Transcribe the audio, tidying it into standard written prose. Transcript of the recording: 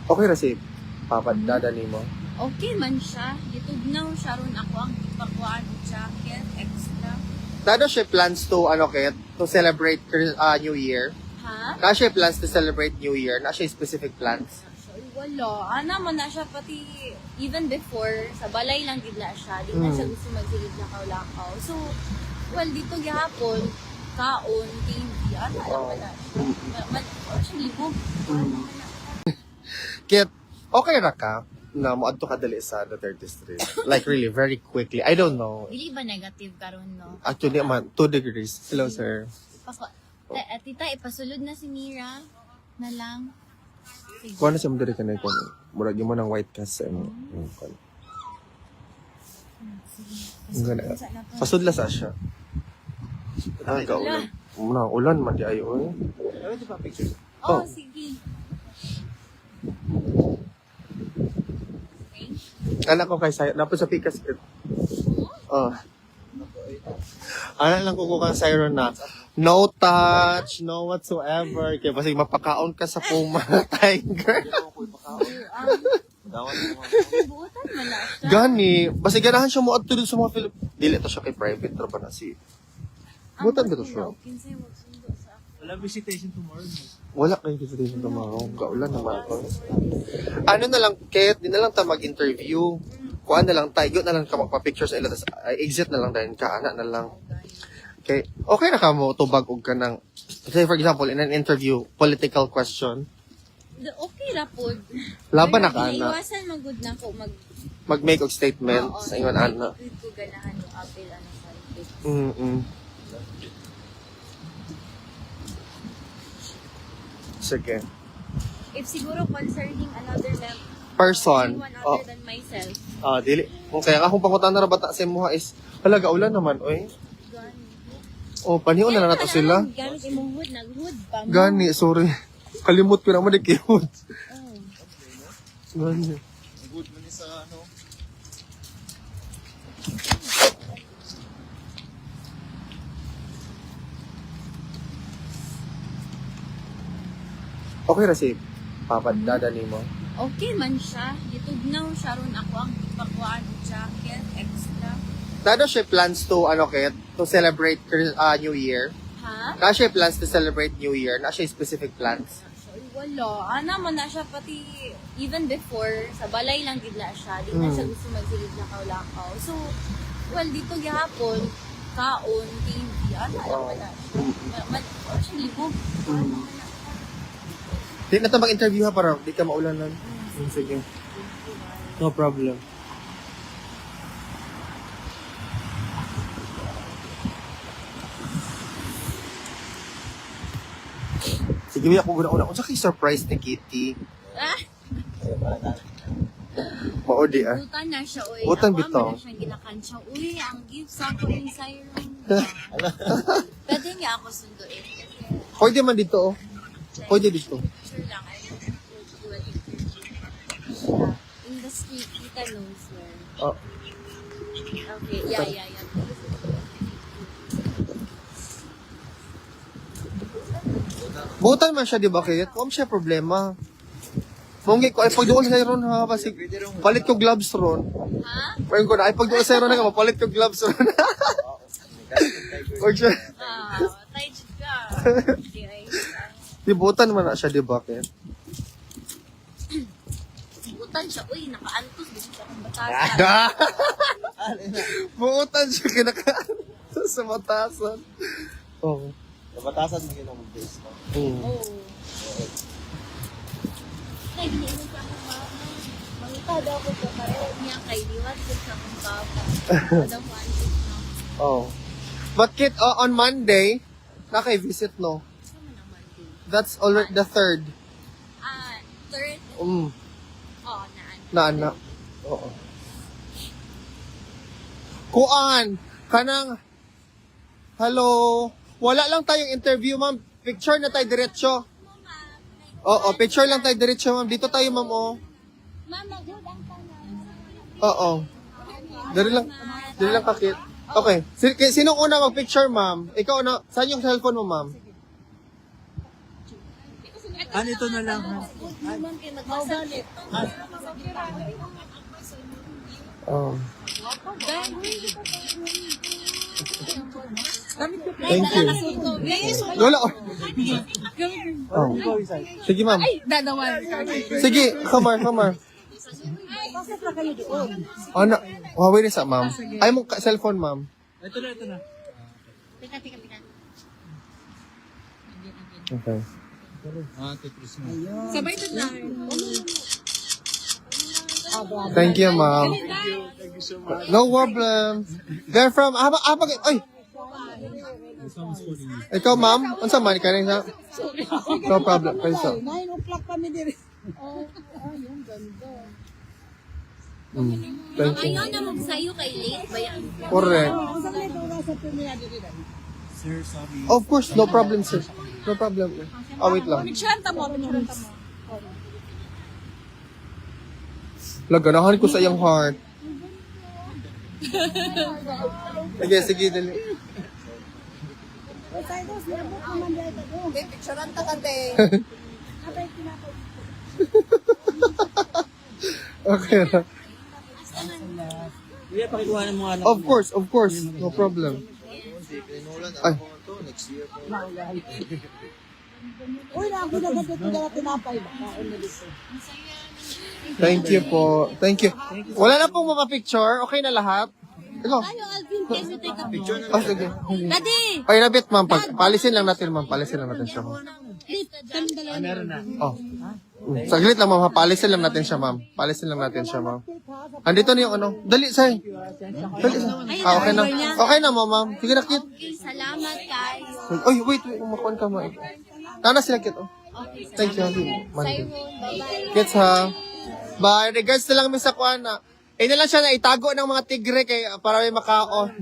Okay ra si Papa Dada nimo. Okay man siya. Gitugnaw siya ron ako ang ipakuan og jacket extra. Dada siya plans to to celebrate New Year. Ha? Na siya plans to celebrate New Year. Na siya specific plans. Wala. Ana man na siya pati even before sa balay lang gid na siya. Di na siya gusto magsigid lakaw-lakaw. So, well dito gihapon kaon TV ana lang na siya. Actually mo. Kit, okay ra ka na moadto ka dali sa Duterte Street? Like really, very quickly. I don't know. Dili ba negative karon no? Actually, man, 2 degrees. Hello, sir. Tita, ipasulod na si Mira na lang. Kuha na siya mo dali ka na ikaw. Murag mo ng white cast sa imo. Pasudla sa siya. Ay, kaulan. Muna, ulan man di ayo. Ano pa picture? Oh, sige. Anak ko kay Sayo. Napos sa Pikas. Oh. Anak lang ko kang Sayo na no touch, no whatsoever. Kaya basig mapakaon ka sa Puma Tiger. Buutan man na siya. Gani, basig ganahan siya mo adto dun sa mga Philip. Dili to siya kay private ra ba na si. Butan ba to siya? Kinsay magsundo sa ako. Wala visitation tomorrow. Wala kayo visitation tomorrow. Kaulan naman ako. Ano na lang, Ket, di na lang tayo mag-interview. Kuha na lang tayo, na lang ka magpa-picture sa ila, tas exit na lang dahil kaana na lang. Okay na ka mo, tubag og ka ng, say for example, in an interview, political question, Okay ra po. laban na ka na, Iwasan magud na ko mag-make og statement sa ingon ana. ko ganahan yung apel ano sa ipit. Sige. If siguro concerning another Person. anyone other than myself. Dili. Kung kaya akong pangutan na rabata sa imuha is, halaga ulan naman, oy. Paniho na lang nato sila. Gamit imong hood, nag-hood pa mo. Gani, sorry. Kalimot ko na mo, di kihod. Gani. Good man sa ano. Okay ra si Papa Dada nimo. Okay man siya. Gitugnaw siya ron ako ang ipakuan og jacket extra. Dada siya plans to to celebrate New Year. Ha? Na siya plans to celebrate New Year. Na siya specific plans. Wala. Ana man na siya pati even before sa balay lang gid na siya. Di na siya gusto magsigid lakaw-lakaw. So, well dito gihapon kaon TV ana lang na siya. Actually mo. Di na tayo mag-interview ha para di ka maulanan. Sige. No problem. Sige, may ako guna-una. Kung sa kay surprise ni Kitty. Maudi ah. Butan na siya, uy. Butan Ako, bitaw. amo na siyang ginakansya. Uy, ang gift sa ako yung siren. Pwede nga ako sunduin. Kasi, Pwede man dito oh. Pwede dito. sure lang, I don't do it. In the street, kita knows where. Oh. Okay, yeah. Butan man siya, di ba, Kit? Huwag siya problema. Mungkin ko, ay pagdoon sa ron ha, kasi palit ko gloves ron. Ha? Pagdoon ko na, ay pagdoon sa ron na ka, palit ko gloves ron. Huwag siya. Tight ka. Okay, Di butan man na siya, di ba, Kit? butan siya. Uy, nakaantos. Gusto siya kong batasan. Butan siya, kinaka sa matasan. Oo. Nabatasan mo yun ang base mo. Oo. Ay, giniinom ka ng mama. Mangita daw ko ito. Pareho niya kay liwat ko sa kong papa. Madam wanted na. Oh. But Kit, on Monday, naka-visit, no? Kasama na Monday. That's already the third. Third. Mm. Oo, Na. Oo. Kuan, kanang, hello, wala lang tayong interview, ma'am. Picture na tayo diretso. Oo, picture lang tayo diretso, ma'am. Dito tayo, ma'am, oh. Mama, good ang tanong. Oo. Dali lang kakit. Okay. Sinong una mag-picture, ma'am? Ikaw na. Saan yung cellphone mo, ma'am? Ano ito na lang? Naman kayo magpasalit. Oh. Thank Thank you. Wala. Oh. Sige, ma'am. Dadawan. Sige, come on. Ano? Huawei sa ma'am. Ay mo cellphone, ma'am. Ito na. Tika. Okay. Tetris na. Sabay ito lang. Thank you, ma'am. No problem. They're from ay. Ikaw, ma'am? Unsa man kanina? No problem. Kaysa. 9 o'clock kami diri. Thank you. Ayaw na magsayo kay late ba yan? Correct. Unsa man ito sa pumila diri. Sir, sabi. Of course, no problem, sir. No problem. Oh, wait lang. Picturean mo. Laganahan ko sa iyong heart. Sige, dali. Picturean ta kante. Okay na. Kuya, pakikuha ng mga anak. Of course. No problem. Pinulan na Ay. ako ito next year. Uy, na ako na dito na tinapay ba? Kaon na dito. Thank you po. Thank you. Wala na pong mapapicture. Okay na lahat? Ikaw. Tayo, Alvin, can you take a picture? Oh, sige. Daddy! Ay, nabit, ma'am. Palisin lang natin, ma'am. Palisin lang natin siya, ma'am. Meron na. Oh. Saglit lang, ma'am. Palisin lang natin siya, ma'am. Palisin lang natin siya, ma'am. Andito na yung ano. Dali, say. Dali. Okay na. Okay na, ma'am. Sige na, kit. Okay, salamat kayo. Ay, wait. Umakuan ka, ma'am. Nana sila, kit. Oh. Thank you. Sayron, bye-bye. Kits, ha. Bye. Regards na lang, Miss Aquana. Eh, na lang siya na itago ng mga tigre kay para may makaon.